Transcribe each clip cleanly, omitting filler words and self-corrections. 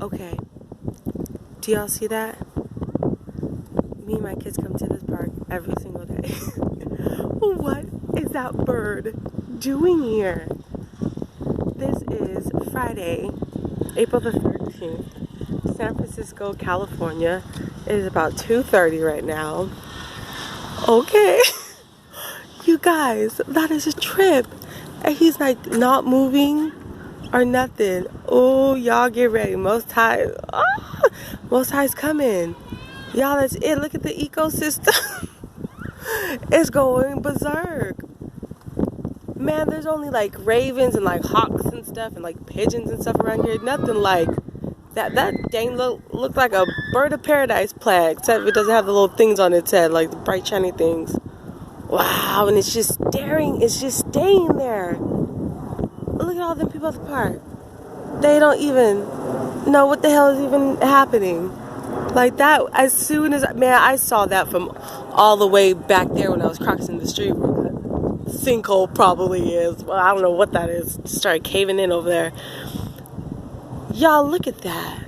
Okay, do y'all see that? Me and my kids come to this park every single day. What is that bird doing here? This is Friday, April the 13th, San Francisco, California. It is about 2:30 right now. Okay. You guys, that is a trip. And he's like not moving or nothing. Oh, y'all get ready. Most High's coming. Y'all, that's it. Look at the ecosystem. It's going berserk. Man, there's only like ravens and like hawks and stuff and like pigeons and stuff around here. Nothing like that. That dang looked like a bird of paradise plant, except it doesn't have the little things on its head, like the bright shiny things. Wow, and it's just staring. It's just staying there. Look at all them people at the park. They don't even know what the hell is even happening. Like that, as soon as, man, I saw that from all the way back there when I was crossing the street where the sinkhole probably is. Well, I don't know what that is. Just started caving in over there. Y'all, look at that.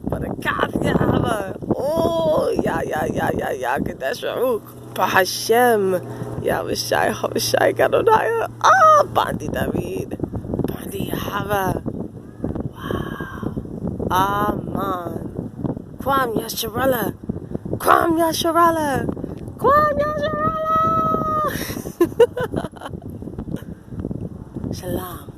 What a god, yeah. Oh, yeah. Get that shit. Bahashem. Ya Vashai Gadonaya. Ah, Bandi David. Bandi Hava. Wow. Aman. Kwam Yasharalla. Kwam Yasharalla. Kwam Yasharalla. Shalom.